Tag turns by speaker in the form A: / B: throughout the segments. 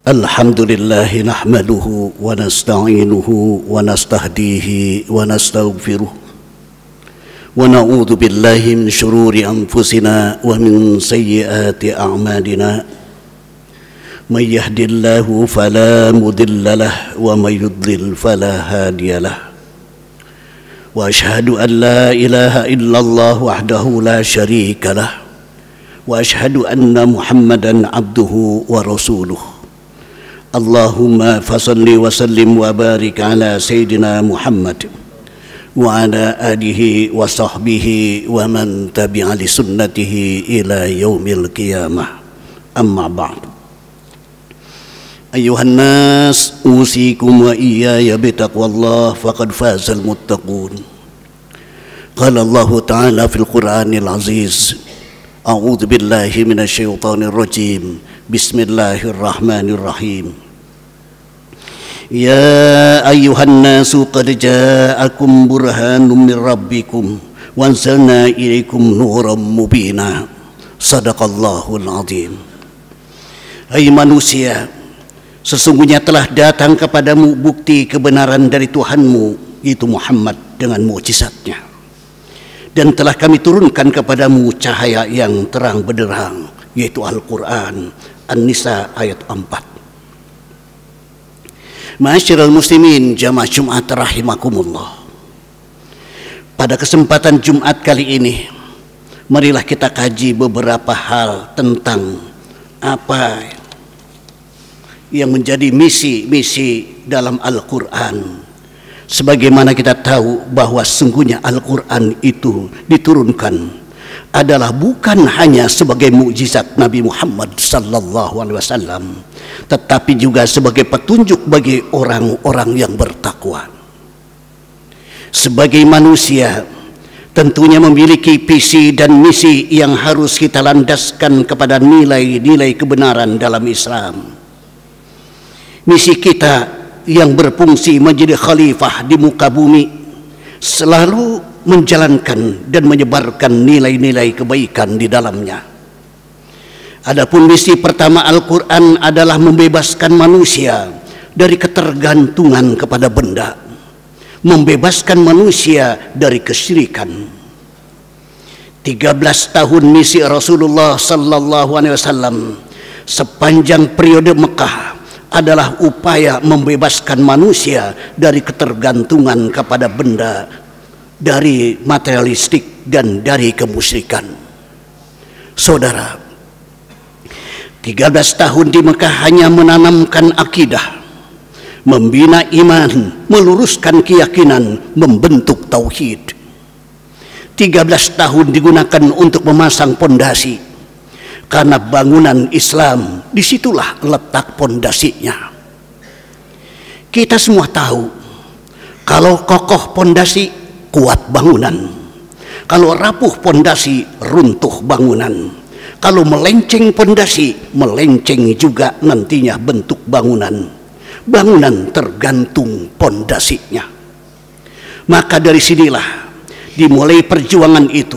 A: Alhamdulillah nahmaduhu wa nasta'inuhu wa nastahdihi wa nastaghfiruh wa na'udzu billahi min shururi anfusina wa min sayyiati a'malina may yahdihillahu fala mudilla lahu wa may yudlil fala hadiya lahu wa ashhadu an la ilaha illallah wahdahu la syarika lahu wa ashhadu anna Muhammadan abduhu wa rasuluh. Allahumma fasalli wa sallim wa barik ala Sayyidina Muhammad wa ala alihi wa sahbihi wa man tabi'a li sunnatihi ila yaumil qiyamah. Amma ba'd. Ayuhan nas, usikum wa iyaya bitaqwallah faqad fazal muttaqun. Qala Allah ta'ala fil Qur'anil aziz, a'udzu billahi minasy syaithanir rajim. Bismillahirrahmanirrahim. Ya ayyuhan nasu qad ja'akum burhanun min rabbikum wa anzalna ilaikum nuran mubina. Sadaqallahul azim. Hai manusia, sesungguhnya telah datang kepadamu bukti kebenaran dari Tuhanmu, yaitu Muhammad dengan mukjizatnya, dan telah kami turunkan kepadamu cahaya yang terang benderang, yaitu Al-Quran. An-Nisa ayat 4. Ma'asyiral muslimin jamaah Jumat rahimakumullah. Pada kesempatan Jumat kali ini, marilah kita kaji beberapa hal tentang apa yang menjadi misi-misi dalam Al-Quran. Sebagaimana kita tahu bahwa sungguhnya Al-Quran itu diturunkan adalah bukan hanya sebagai mukjizat Nabi Muhammad sallallahu alaihi wasallam, tetapi juga sebagai petunjuk bagi orang-orang yang bertakwa. Sebagai manusia tentunya memiliki visi dan misi yang harus kita landaskan kepada nilai-nilai kebenaran dalam Islam. Misi kita yang berfungsi menjadi khalifah di muka bumi selalu menjalankan dan menyebarkan nilai-nilai kebaikan di dalamnya. Adapun misi pertama Al-Quran adalah membebaskan manusia dari ketergantungan kepada benda, membebaskan manusia dari kesyirikan. 13 tahun misi Rasulullah sallallahu alaihi wasallam sepanjang periode Mekah adalah upaya membebaskan manusia dari ketergantungan kepada benda, dari materialistik dan dari kemusyrikan. Saudara, 13 tahun di Mekah hanya menanamkan akidah, membina iman, meluruskan keyakinan, membentuk tauhid. 13 tahun digunakan untuk memasang pondasi, karena bangunan Islam disitulah letak pondasinya. Kita semua tahu, kalau kokoh pondasi kuat bangunan, kalau rapuh pondasi runtuh bangunan, kalau melenceng pondasi melenceng juga nantinya bentuk bangunan. Bangunan tergantung pondasinya. Maka dari sinilah dimulai perjuangan itu.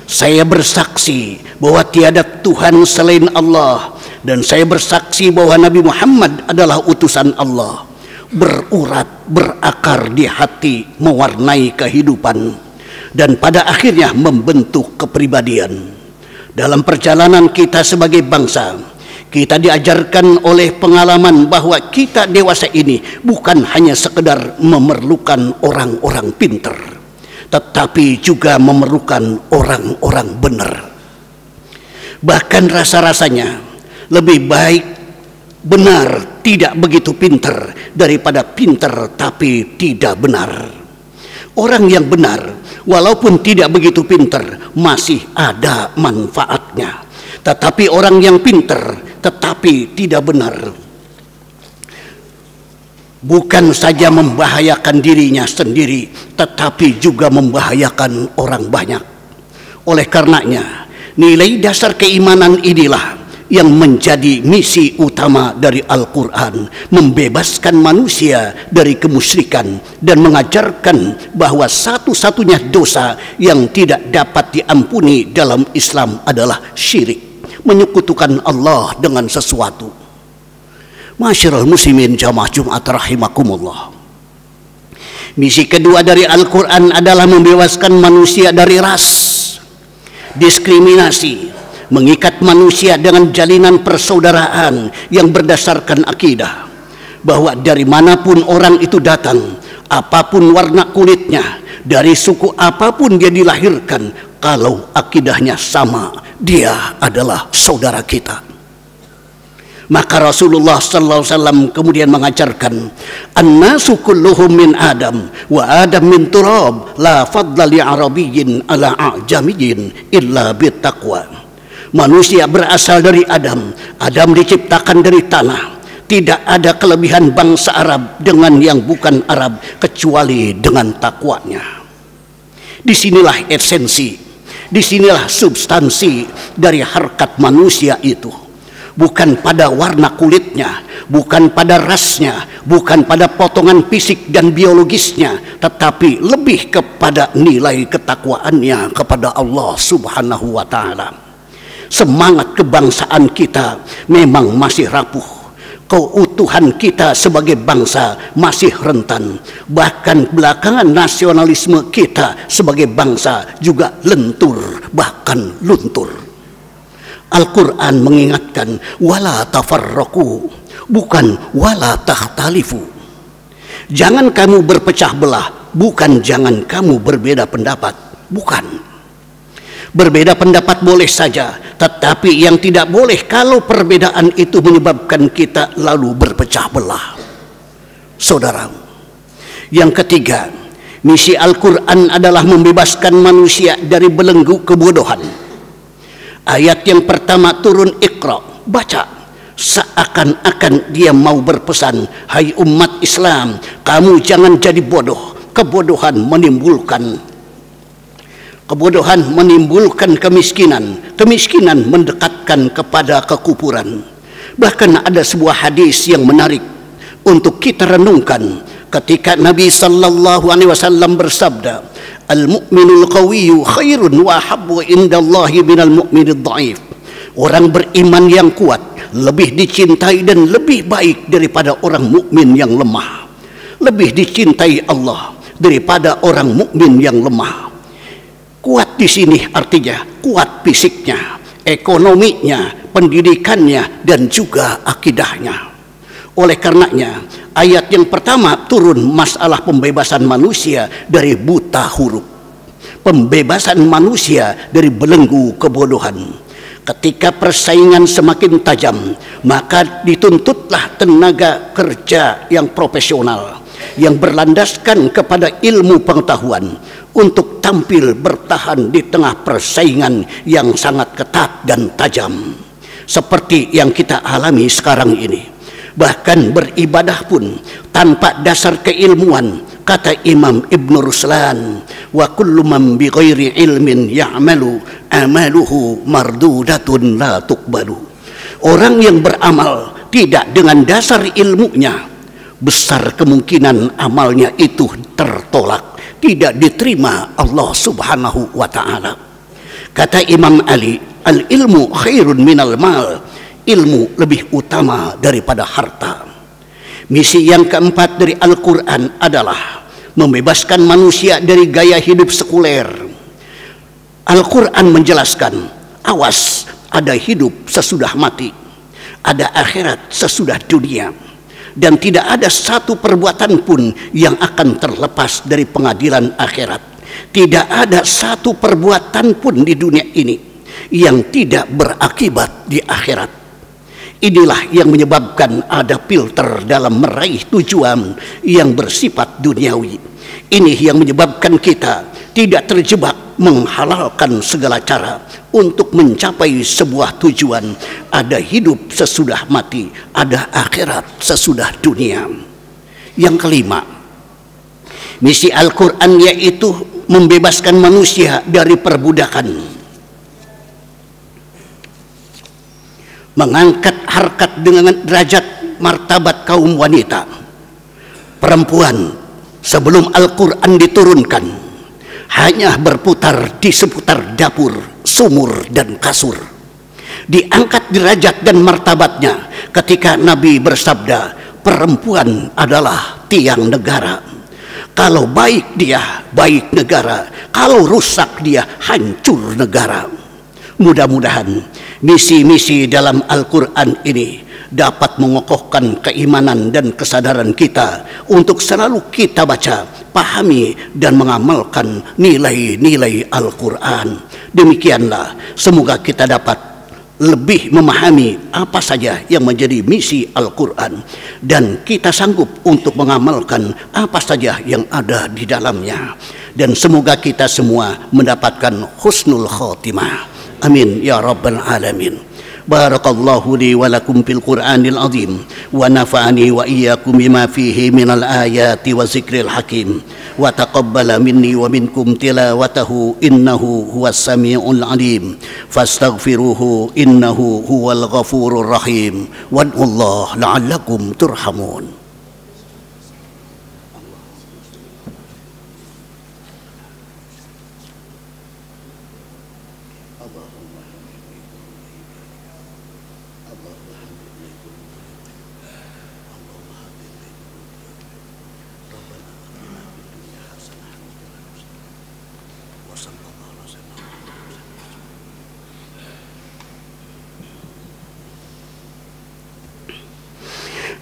A: Saya bersaksi bahwa tiada Tuhan selain Allah, dan saya bersaksi bahwa Nabi Muhammad adalah utusan Allah. Berurat, berakar di hati, mewarnai kehidupan, dan pada akhirnya membentuk kepribadian. Dalam perjalanan kita sebagai bangsa, kita diajarkan oleh pengalaman bahwa kita dewasa ini bukan hanya sekedar memerlukan orang-orang pintar, tetapi juga memerlukan orang-orang benar. Bahkan rasa-rasanya lebih baik benar tidak begitu pintar daripada pintar tapi tidak benar. Orang yang benar walaupun tidak begitu pintar masih ada manfaatnya, tetapi orang yang pintar tetapi tidak benar bukan saja membahayakan dirinya sendiri, tetapi juga membahayakan orang banyak. Oleh karenanya, nilai dasar keimanan inilah yang menjadi misi utama dari Al-Quran, membebaskan manusia dari kemusyrikan dan mengajarkan bahwa satu-satunya dosa yang tidak dapat diampuni dalam Islam adalah syirik, menyekutukan Allah dengan sesuatu. Masyarul muslimin jamaah Jumat rahimakumullah. Misi kedua dari Al-Quran adalah membebaskan manusia dari ras, diskriminasi, mengikat manusia dengan jalinan persaudaraan yang berdasarkan akidah, bahwa dari manapun orang itu datang, apapun warna kulitnya, dari suku apapun dia dilahirkan, kalau akidahnya sama, dia adalah saudara kita. Maka Rasulullah sallallahu alaihi wasallam kemudian mengajarkan, "An-nasu kulluhum min Adam wa Adam min turab, la fadla li arabiyyin ala a'jamiyyin illa bittaqwa." Manusia berasal dari Adam. Adam diciptakan dari tanah. Tidak ada kelebihan bangsa Arab dengan yang bukan Arab kecuali dengan takwanya. Disinilah esensi, disinilah substansi dari harkat manusia itu. Bukan pada warna kulitnya, bukan pada rasnya, bukan pada potongan fisik dan biologisnya, tetapi lebih kepada nilai ketakwaannya kepada Allah Subhanahu wa Ta'ala. Semangat kebangsaan kita memang masih rapuh. Keutuhan kita sebagai bangsa masih rentan. Bahkan belakangan nasionalisme kita sebagai bangsa juga lentur, bahkan luntur. Al-Quran mengingatkan wala tafarraqu, bukan wala takhtalifu. Jangan kamu berpecah belah, bukan jangan kamu berbeda pendapat, bukan. Berbeda pendapat boleh saja, tetapi yang tidak boleh kalau perbedaan itu menyebabkan kita lalu berpecah belah. Saudara, yang ketiga, misi Al-Quran adalah membebaskan manusia dari belenggu kebodohan. Ayat yang pertama turun, Iqra, baca. Seakan-akan dia mau berpesan, hai umat Islam, kamu jangan jadi bodoh. Kebodohan menimbulkan kemiskinan. Kemiskinan mendekatkan kepada kekufuran. Bahkan ada sebuah hadis yang menarik untuk kita renungkan ketika Nabi sallallahu alaihi wasallam bersabda, al-mu'minul qawiyyu khairun wa habbu indallahi minal mu'minid dha'if. Orang beriman yang kuat lebih dicintai dan lebih baik daripada orang mukmin yang lemah. Lebih dicintai Allah daripada orang mukmin yang lemah. Kuat di sini artinya kuat fisiknya, ekonominya, pendidikannya, dan juga akidahnya. Oleh karenanya, ayat yang pertama turun masalah pembebasan manusia dari buta huruf, pembebasan manusia dari belenggu kebodohan. Ketika persaingan semakin tajam, maka dituntutlah tenaga kerja yang profesional, yang berlandaskan kepada ilmu pengetahuan untuk tampil bertahan di tengah persaingan yang sangat ketat dan tajam, seperti yang kita alami sekarang ini. Bahkan beribadah pun tanpa dasar keilmuan, kata Imam Ibn Ruslan, wa kullu man bi ghairi ilmin ya'malu amaluhu mardudatun la tuqbalu. Orang yang beramal tidak dengan dasar ilmunya, besar kemungkinan amalnya itu tertolak, tidak diterima Allah Subhanahu wa Ta'ala. Kata Imam Ali, al ilmu khairun minal mal, ilmu lebih utama daripada harta. Misi yang keempat dari Al-Quran adalah membebaskan manusia dari gaya hidup sekuler. Al-Quran menjelaskan, awas, ada hidup sesudah mati, ada akhirat sesudah dunia, dan tidak ada satu perbuatan pun yang akan terlepas dari pengadilan akhirat. Tidak ada satu perbuatan pun di dunia ini yang tidak berakibat di akhirat. Inilah yang menyebabkan ada filter dalam meraih tujuan yang bersifat duniawi. Ini yang menyebabkan kita tidak terjebak menghalalkan segala cara untuk mencapai sebuah tujuan. Ada hidup sesudah mati, ada akhirat sesudah dunia. Yang kelima, misi Al-Quran yaitu membebaskan manusia dari perbudakan. Mengangkat harkat dengan derajat martabat kaum wanita. Perempuan sebelum Al-Quran diturunkan hanya berputar di seputar dapur, sumur, dan kasur. diangkat derajat dan martabatnya ketika Nabi bersabda, perempuan adalah tiang negara. Kalau baik dia, baik negara. Kalau rusak dia, hancur negara. Mudah-mudahan misi-misi dalam Al-Quran ini dapat mengokohkan keimanan dan kesadaran kita untuk selalu kita baca, pahami, dan mengamalkan nilai-nilai Al-Quran. Demikianlah, semoga kita dapat lebih memahami apa saja yang menjadi misi Al-Quran, dan kita sanggup untuk mengamalkan apa saja yang ada di dalamnya. Dan semoga kita semua mendapatkan husnul khotimah. Amin ya rabbal alamin. Barakallahu li wa lakum fil Qur'anil azim wa nafa'ani wa iyyakum bima fihi minal ayati wa zikril hakim wa taqabbala minni wa minkum tilawatahu innahu huwas samiul alim fastaghfiruhu innahu huwal ghafurur rahim wad'ullaha la'allakum turhamun.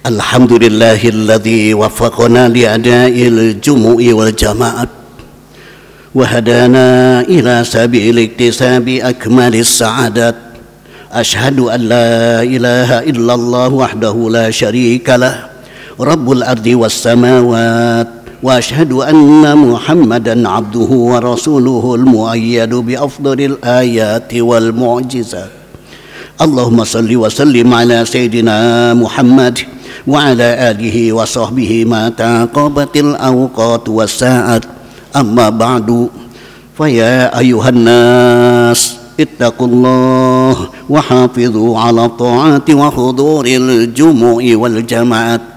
A: Alhamdulillahilladzi waffaqana li'ada'il jumu'i wal jama'at wa hadana ila sabil iktisabi akmalis sa'adat. Ashhadu an la ilaha illallah wahdahu la syarika lah rabbul ardi was samawat wa ashhadu anna muhammadan abduhu wa rasuluhul muayyadu bi afdalil ayati wal mu'jizat. Allahumma salli wa sallim ala sayyidina Muhammad wa ala alihi wa sahbihi ma taqabatil awqat was-sa'at. Amma ba'du, fa ya ayuhan nas ittaqullah wa hafidhu ala ta'ati wa huduril jumu'i wal jama'at.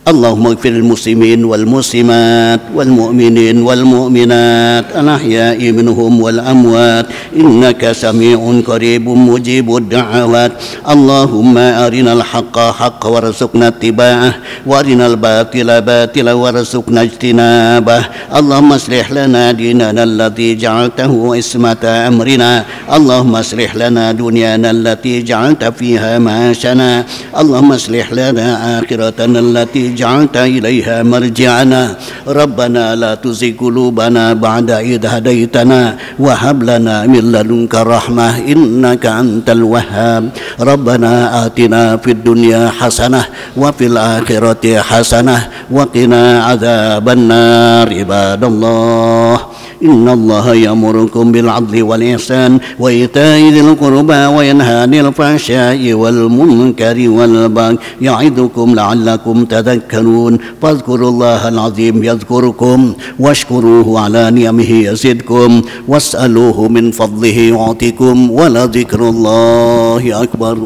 A: Allahumma ighfiril muslimin wal muslimat wal mu'minin wal mu'minat al ahya'i minhum wal amwat innaka sami'un qaribun mujibud da'awat. Allahumma arinal haqqa haqqa warzuqna ittiba'ah wa arinal batila batila warzuqna ijtinabah. Allahumma aslih lana dinana allati ja'altahu ismata amrina. Allahumma aslih lana dunyana allati ja'alta fiha ma'ashana. Allahumma aslih lana akhiratana allati جعلت إليها مرجعنا. ربنا لا تزغ قلوبنا بعد إذ هديتنا وهب لنا من لدنك رحمة إنك أنت الوهاب. ربنا آتنا في الدنيا حسنة وفي الآخرة حسنة وقنا عذاب النار. عباد الله إن الله يأمركم بالعدل والإحسان وإيتاء ذي القربى وينهى عن الفحشاء والمنكر والبغي يعظكم لعلكم تذكرون. فاذكروا الله العظيم يذكركم واشكروه على نعمه يزدكم واسألوه من فضله يعطكم ولذكر الله أكبر.